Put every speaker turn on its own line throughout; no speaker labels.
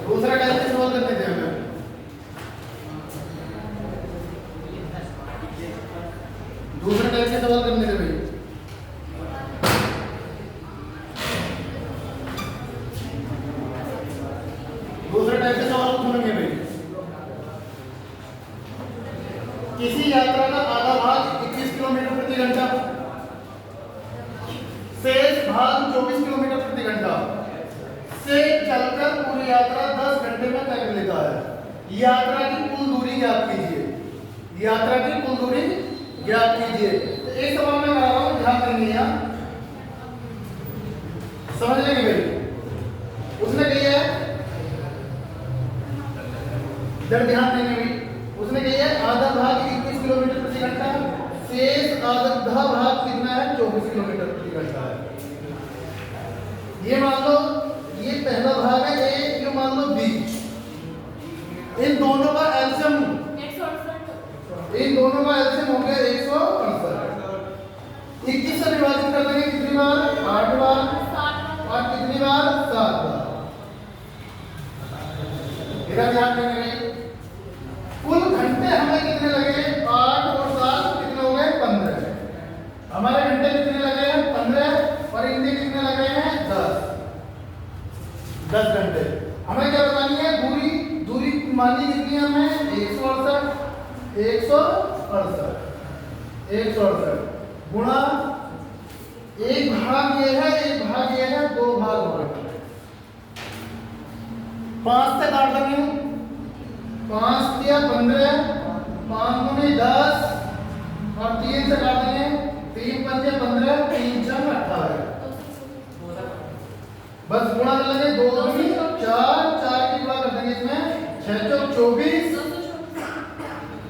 दूसरा टाइप से सवाल करने थे हमें। दूसरा टाइप से सवाल करने थे भाई। दूसरा टाइप के सवाल पूछेंगे भाई। किसी यात्रा का आधा भाग 21 किलोमीटर प्रति घंटा, शेष भाग 24 किलोमीटर प्रति घंटा से चलकर पूरी यात्रा 10 घंटे में तय कर लेता है। यात्रा की कुल दूरी ज्ञात कीजिए। यात्रा की कुल दूरी ज्ञात कीजिए। तो एक सवाल मैं करा रहा हूं, ध्यान देंगे यहाँ, समझ लेंगे भाई। उसने कही है, जब ध्यान देंगे भाई, उसने कही है आधा भाग 21 किलोमीटर प्रति घंटा, शेष आधा भाग कितना है 24 किलोमीटर प्रति घंटा है। ये मान लो ये पहला भाग है ए, ये मान लो बी। इन दोनों का एलसीएम, इन दोनों का एलसीएम हो गया 168। 21 से विभाजित कर देंगे कितनी बार, 8 बार, और कितनी बार, 7 बार। मेरा ध्यान देंगे, कुल घंटे हमें कितने लगे, 8 और 7 कितने हो गए, 15। हमारे घंटे कितने लगे हैं, 15, और इनके कितने लगे हैं, 10 घंटे। हमें क्या बतानी है, दूरी। दूरी मानी कितनी है हमें, 168। 168 गुणा, एक भाग ये है, एक भाग ये है, दो भाग हो गए। 5 से काट देंगे, 5 दिया 15, 5 दूनी 10, और 3 से काट देंगे, 3 पंजे 15, 3 छह 18। बस गुणा कर लेंगे, 2 दूनी 4, 4 की गुणा कर देंगे इसमें, 6 चौक 24,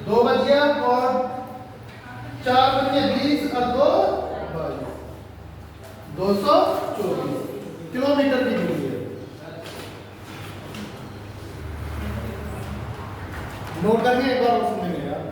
2 बच गया, और 4 पंजे 20, और 2 224 किलोमीटर की दूरी है। नोट करके एक बार सुनेंगे यार।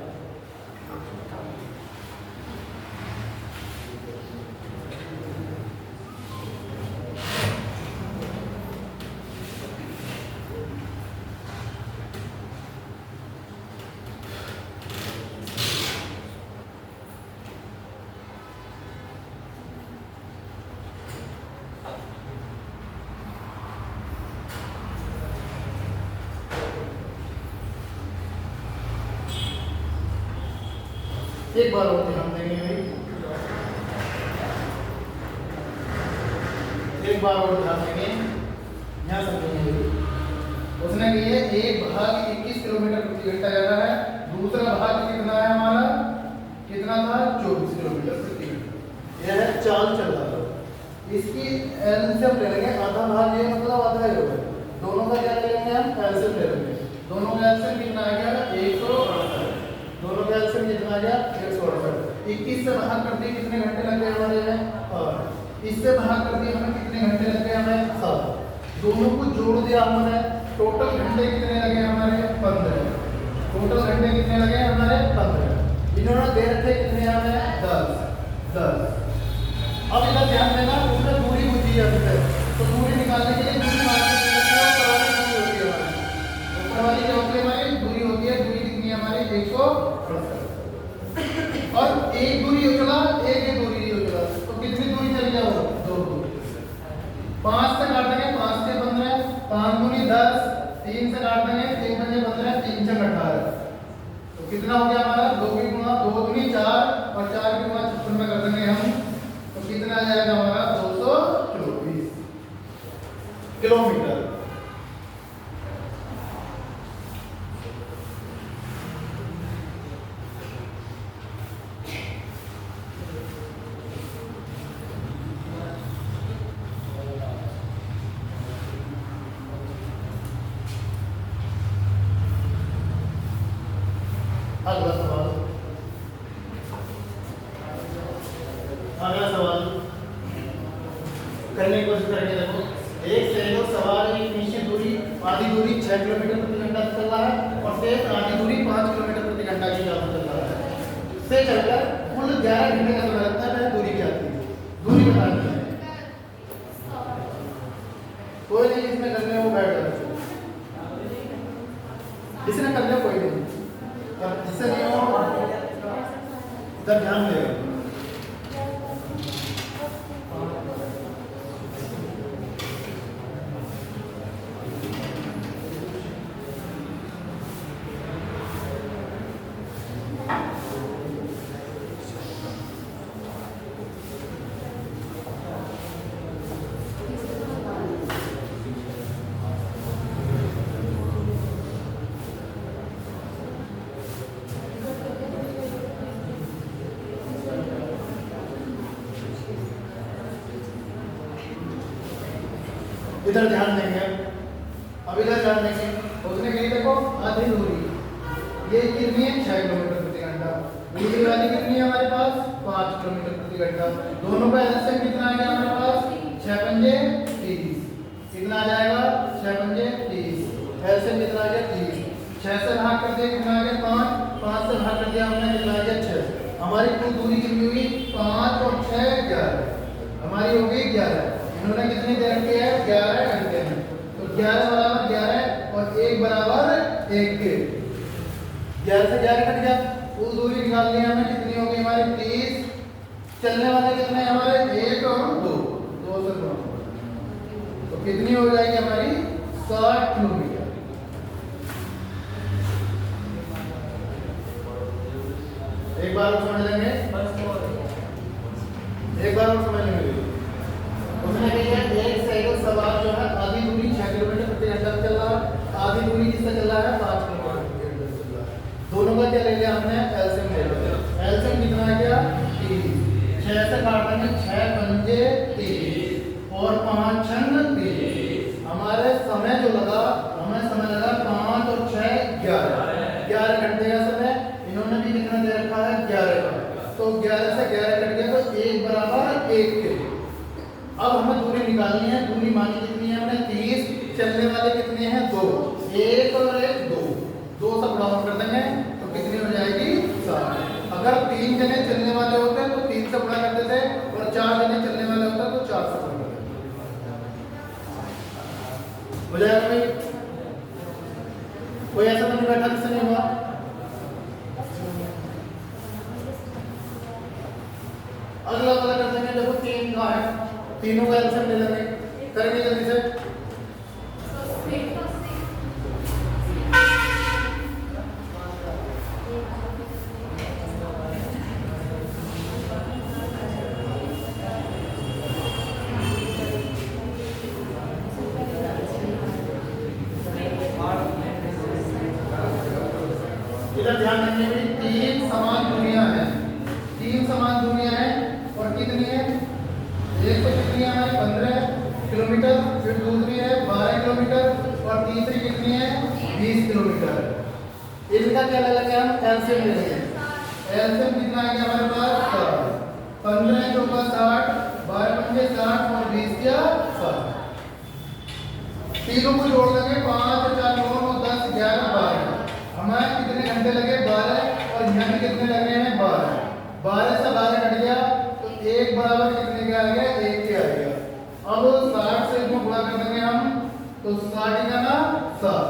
एक बार और ध्यान देंगे भाई, एक बार और ध्यान देंगे, यहाँ समझेंगे भाई। उसने कही है एक भाग 21 किलोमीटर प्रति घंटा जा रहा है, दूसरा भाग कितना है हमारा, कितना था, 24 किलोमीटर प्रति घंटा। यह है चाल चल रहा है। इसकी एलसीएम ले लेंगे, आधा भाग ये मतलब आधा ही होगा, दोनों का क्या ले लेंगे हम, एलसीएम ले लेंगे। दोनों का एलसीएम कितना आ गया, 168। दोनों का एलसीएम कितना आ गया, 168। 21 से भाग कर दिए, कितने घंटे लग गए हमारे में, 8। इससे भाग कर दिए, हमें कितने घंटे लग गए, हमें 7। दोनों को जोड़ दिया हमने, टोटल घंटे कितने लगे हमारे, 15। टोटल घंटे कितने लगे हमारे, 15। इन्होंने दे रखे कितने हमें, 10। अब इधर ध्यान देना, उसमें दूरी पूछी है हमसे, तो दूरी निकालने के लिए दूरी मान के ऊपर वाली क्या होती है हमारी, दूरी होती है, दूरी कितनी है हमारी, 168। और एक दूरी उछला, एक ही दूरी उछला, तो कितनी दूरी चली जाओ, 2 दूरी। 5 से काट देंगे, 5 से 15, 5 दूनी 10, 3 से काट देंगे, 3 पंजे 15, 3 छह 18। तो कितना हो गया हमारा, 2 की गुणा 2 दूनी 4, और 4 की गुणा 56 में कर देंगे हम, तो कितना आ जाएगा हमारा, 224 किलोमीटर। अगला सवाल, अगला सवाल करने की कोशिश करेंगे। देखो, एक सैकड़ों सवार एक निश्चित दूरी, आधी दूरी 6 किलोमीटर प्रति घंटा से चल रहा है, और शेष आधी दूरी 5 किलोमीटर प्रति घंटा की चाल से चल रहा है। से चलकर कुल 11 घंटे का समय लगता है। दूरी क्या आती है, दूरी बतानी है। कोई नहीं इसमें करने वो बैठ जाए। कर ले कोई नहीं, पर इससे नहीं हो इधर ध्यान देगा। इधर ध्यान देंगे, अब इधर ध्यान देंगे। उसने कही देखो आधी दूरी ये कितनी है 6 किलोमीटर प्रति घंटा, दूसरी वाली कितनी है हमारे पास 5 किलोमीटर प्रति घंटा। दोनों का एलसीएम कितना आ गया हमारे पास 6 पंजे 30, कितना आ जाएगा 6 पंजे 30, एलसीएम कितना आ गया 30। 6 से भाग कर दिया कितना आ गया 5, 5 से भाग कर दिया हमने कितना आ गया 6। हमारी कुल दूरी कितनी हुई 5 और 6 11, हमारी हो गई 11। इन्होंने कितनी दे रखी है 11 घंटे में, तो 11 बराबर 11 और 1 बराबर 1 के 11 से 11 कट गया, कुल दूरी निकाल ली हमने कितनी हो गई हमारी 30। चलने वाले कितने हमारे 1 और 2, 2 से 2, तो कितनी हो जाएगी हमारी 60 किलोमीटर। एक बार और समझ लेंगे, एक बार और समझ लेंगे। उसने कहा एक साइकिल सवार जो है आधी दूरी 6 किलोमीटर प्रति घंटा चल रहा है, आधी दूरी किससे चल रहा है 5 किलोमीटर प्रति घंटा चल रहा है। दोनों का क्या ले लिया हमने एलसीएम ले लिया। एलसीएम कितना आ गया 30, 6 से काट देंगे 6 पंजे 30 और 5 छंग 30। हमारे समय जो लगा हमें समय लगा 5 और 6 11 घंटे का समय। इन्होंने भी कितना दे रखा है 11 का, तो 11 से 11 कट गया तो 1 बराबर 1 के। अब हमें दूरी निकालनी है, दूरी मानी कितनी है हमने 30, चलने वाले कितने हैं 2, 1 और 1 2, 2 से बढ़ाव कर देंगे तो कितनी हो जाएगी 7। अगर 3 जने चलने वाले होते तो 3 से बढ़ा करते थे और 4 जने चलने वाले होते तो 4 से बढ़ा करते हो जाएगा भाई। कोई ऐसा नहीं बैठा जिससे नहीं हुआ। अगला वाला कर देंगे, देखो 3 का है, तीनों का एलसीएम ले लेंगे, करेंगे जल्दी से। इधर ध्यान देंगे भी 3 समान दूरियां हैं, 3 समान दूरियां हैं और कितनी है एक तो कितनी है हमारी 15 किलोमीटर, फिर दूसरी है 12 किलोमीटर और तीसरी कितनी है 20 किलोमीटर। इनका क्या ले लेंगे हम एलसीएम ले लेंगे। एलसीएम कितना आ गया हमारे पास 15 चौका 60, 12 पंजे 60 और 20 क्या 60। तीनों को जोड़ लेंगे 5 4 9 10 11 12। हमारे कितने घंटे लगे 12 और यहाँ भी कितने लग रहे हैं 12। 12 से 12 कट गया तो 1 बराबर कितने का आ गया 1 के आ गया। अब 60 से इसको गुणा कर देंगे हम तो 60 का ना 7।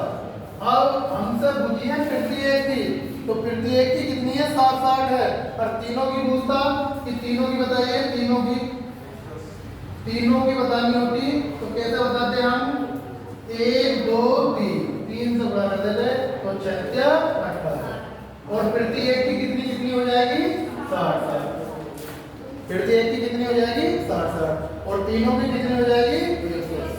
अब हमसे पूछी है 58 की, तो 58 की कितनी है 7 60 है, और तीनों की पूछता कि तीनों की बताइए, तीनों की बतानी होती तो कैसे बताते हम 1 2 3 से गुणा कर देते तो 6 18 और 58 की कितनी हो जाएगी 60 60। 58 की कितनी हो जाएगी 60 60 और तीनों की कितनी हो जाएगी 180।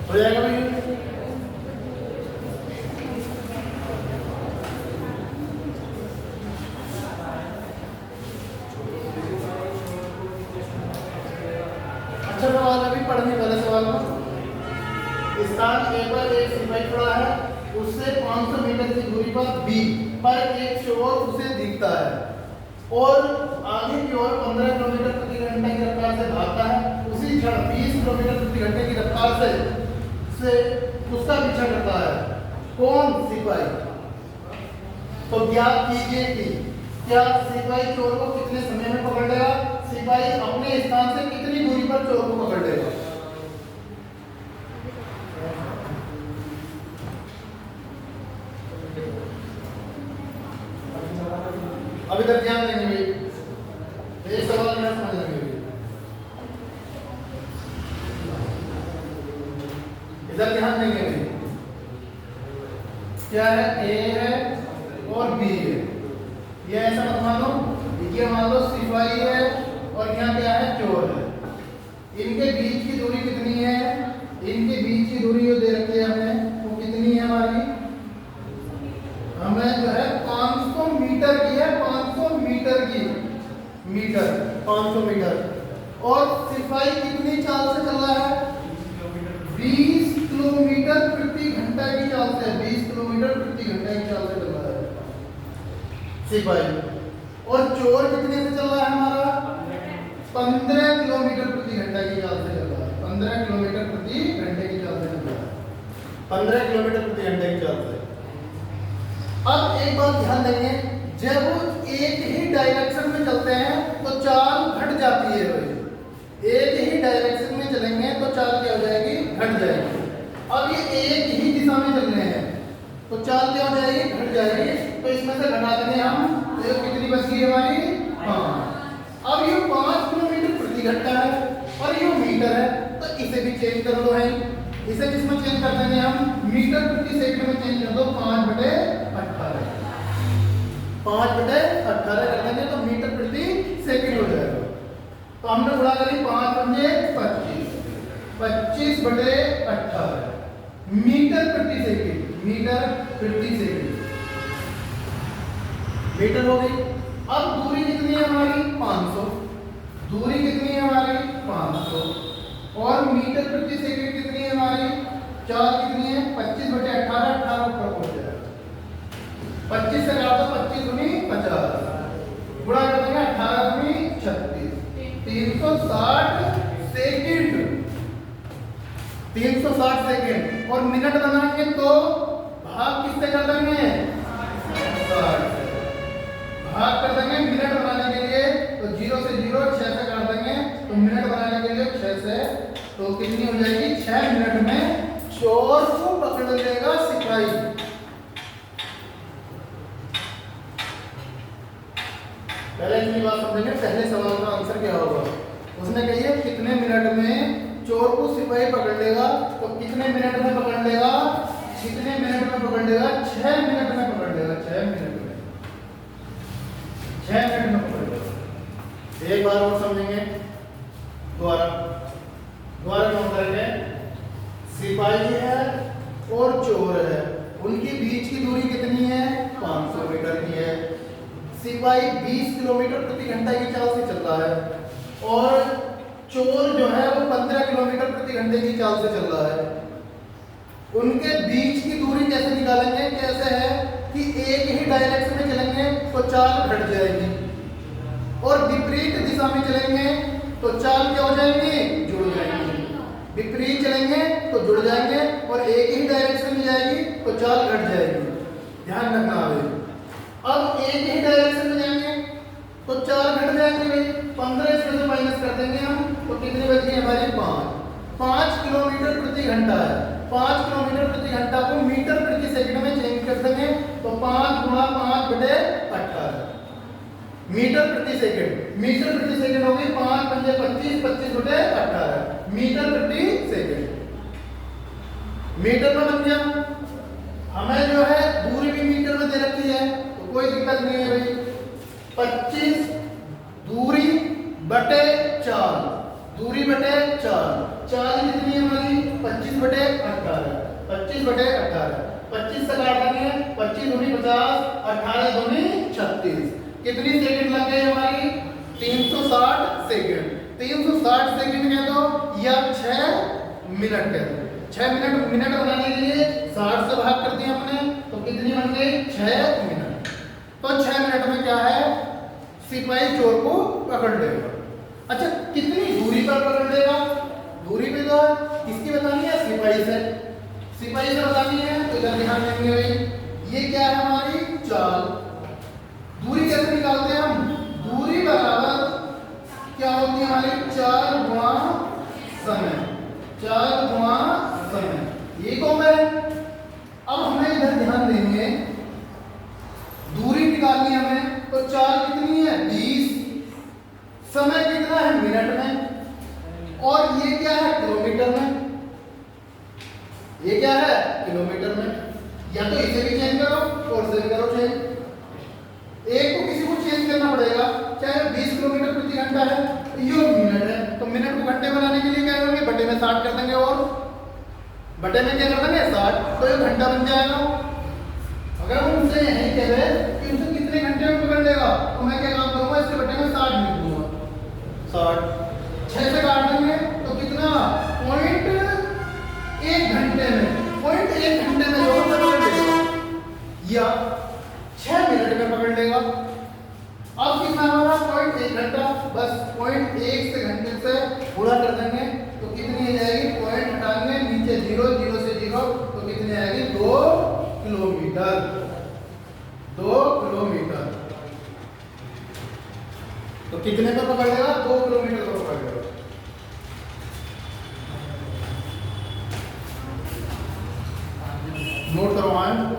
हो जाएगा भाई। अच्छा सवाल अभी पढ़ने वाला सवाल है। स्थान ए पर एक सिपाही खड़ा है, उससे 500 मीटर की दूरी पर बी पर एक चोर उसे दिखता है और आगे की ओर 15 किलोमीटर प्रति घंटे की रफ्तार से भागता है। उसी क्षण 20 किलोमीटर प्रति घंटे की रफ्तार से उसका पीछा करता है। कौन? सिपाही। तो ज्ञात कीजिए कि क्या सिपाही चोर को कितने समय में पकड़ लेगा? सिपाही अपने स्थान से कितनी दूरी पर चोर को पकड़ लेगा? अब इधर ध्यान देंगे भाई, एक सवाल मेरा समझ लेंगे। इधर ध्यान देंगे भाई, क्या है? ए है और बी है। ये ऐसा मत मान लो, ये मान लो सिपाही है और यहाँ क्या है? चोर है। इनके बीच की दूरी कितनी है? इनके बीच की दूरी जो दे रखी है हमें, वो कितनी है हमारी? हमें जो है 500 मीटर की है, 500 मीटर की, मीटर 500 मीटर। और सिपाही कितनी चाल से चल रहा है? 20 किलोमीटर प्रति घंटा की चाल से, 20 किलोमीटर प्रति घंटा की चाल से चल रहा है सिपाही। और चोर कितने से चल रहा है हमारा? 15 किलोमीटर प्रति घंटा की चाल से चल रहा है। 15 किलोमीटर प्रति घंटे की चाल से चल रहा है। 15 किलोमीटर प्रति घंटे की चाल से। अब एक बात ध्यान देंगे, जब एक ही डायरेक्शन में चलते हैं तो चाल घट जाती है भाई। एक ही डायरेक्शन में चलेंगे तो चाल क्या हो जाएगी? घट जाएगी। अब ये एक ही दिशा में चल रहे हैं तो चाल क्या हो जाएगी? घट जाएगी। तो इसमें से घटा देंगे हम, तो ये कितनी बच गई हमारी? 5। अब ये 5 किलोमीटर प्रति घंटा है और ये मीटर है, तो इसे भी चेंज कर दो है। इसे किसमें चेंज कर देंगे हम? मीटर प्रति सेकंड में चेंज कर दो। 5/18 5/18 कर देंगे तो मीटर प्रति सेकंड हो जाएगा। तो हमने गुणा करी 5 पंजे 25, 25/18 मीटर प्रति सेकंड, मीटर प्रति सेकंड, मीटर हो गई। अब दूरी कितनी है हमारी? 500। दूरी कितनी है हमारी? 500। और मीटर प्रति सेकंड कितनी है हमारी? चाल कितनी है? 25/18, 18 ऊपर पहुंच जाएगा। 25 से काटो, 25 दूनी 50, गुणा कर देंगे 18 दूनी 36, 360 सेकंड, 360 सेकंड। और मिनट बनाएंगे तो भाग किससे कर देंगे? 60 से भाग कर देंगे मिनट बनाने के लिए। तो 0 से 0, 6 से काट देंगे तो मिनट बनाने के लिए 6 से, तो कितनी हो जाएगी? 6 मिनट में चोर को पकड़ लेगा सिपाही। पहले इतनी बात समझेंगे, पहले सवाल का आंसर क्या होगा? उसने कही है कितने मिनट में चोर को सिपाही पकड़ लेगा, तो कितने मिनट में पकड़ लेगा? कितने मिनट में पकड़ लेगा? 6 मिनट में पकड़ लेगा। 6 मिनट में, 6 मिनट में पकड़ लेगा। एक बार और समझेंगे, दोबारा नोट करेंगे। सिपाही है और चोर है, उनके बीच की दूरी कितनी है? 500 मीटर की है। सिपाही 20 किलोमीटर प्रति घंटा की चाल से चल रहा है और चोर जो है वो 15 किलोमीटर प्रति घंटे की चाल से चल रहा है। उनके बीच की दूरी कैसे निकालेंगे? कैसे है कि एक ही डायरेक्शन में चलेंगे तो चाल घट जाएगी और विपरीत दिशा में चलेंगे तो चाल क्या हो जाएंगी? जुड़ जाएंगी। विपरीत चलेंगे तो जुड़ जाएंगे और एक ही डायरेक्शन में जाएगी तो चाल घट जाएगी। ध्यान रखना है। अब एक ही डायरेक्शन में जाएंगे तो चाल घट जाएंगे भाई। 15 इसमें से माइनस कर देंगे हम, तो कितनी बच गई हमारी? 5 किलोमीटर प्रति घंटा है। 5 किलोमीटर प्रति घंटा को मीटर प्रति सेकंड में चेंज कर देंगे तो 5 गुणा 5/18 मीटर प्रति सेकंड। मीटर प्रति सेकंड होगी 5 पंजे 25, 25/18 मीटर प्रति सेकंड। मीटर में बन गया। हमें जो है दूरी भी मीटर में दे रखी है तो कोई दिक्कत नहीं है भाई। 25 दूरी बटे चाल, दूरी बटे चाल, चाल कितनी है हमारी? 25/18, 25/18, 25 से काट देंगे, 25 दूनी 50, 18 दूनी 36। कितनी सेकंड लग गए हमारी? 360 सेकंड। 360 सेकंड कह दो या 6 मिनट कह दो। 6 मिनट, मिनट बनाने के लिए 60 से भाग कर दिया हमने तो कितनी बन गई? 6 मिनट। तो 6 मिनट में क्या है? सिपाही चोर को पकड़ लेगा। अच्छा, कितनी दूरी पर पकड़ लेगा? दूरी भी तो किसकी बतानी है? सिपाही से। सिपाही ध्यान देंगे भाई, ये क्या है हमारी चाल। दूरी कैसे निकालते हैं हम? दूरी बराबर क्या होती है हमारी? 4 गुणा समय। 4 गुणा समय, ये कौन है? अब हमें इधर ध्यान देंगे, दूरी निकालनी है हमें, तो चाल कितनी है? 20। समय कितना है? मिनट में। और ये क्या है? किलोमीटर में। ये क्या है? किलोमीटर में। या तो इसे भी चेंज करो और इसे भी करो चेंज, एक को किसी को चेंज करना पड़ेगा। चाहे 20 किलोमीटर प्रति घंटा है, ये मिनट है, तो मिनट को घंटे बनाने के लिए क्या करेंगे? बटे में 60 कर देंगे, और बटे में क्या कर देंगे? 60, तो ये घंटा बन जाएगा। अगर हम उनसे यही कह रहे कि उनसे कितने घंटे में पकड़ लेगा, तो मैं क्या काम करूंगा? इसके बटे में 60 लिख दूंगा। 60 6 से काट देंगे तो कितना? पॉइंट 1 घंटे में, पॉइंट 1 घंटे में जो पकड़ लेगा, या 6 मिनट में पकड़ लेगा। अब कितना हमारा? पॉइंट 1 घंटा, बस पॉइंट 1 से घंटे से गुणा कर देंगे तो कितनी आ जाएगी? पॉइंट हटाएंगे, नीचे 0, 0 से 0, तो कितनी आएगी? 2 किलोमीटर। 2 किलोमीटर तो कितने पर पकड़ लेगा? 2 किलोमीटर पर पकड़ लेगा। नोट करवाएं।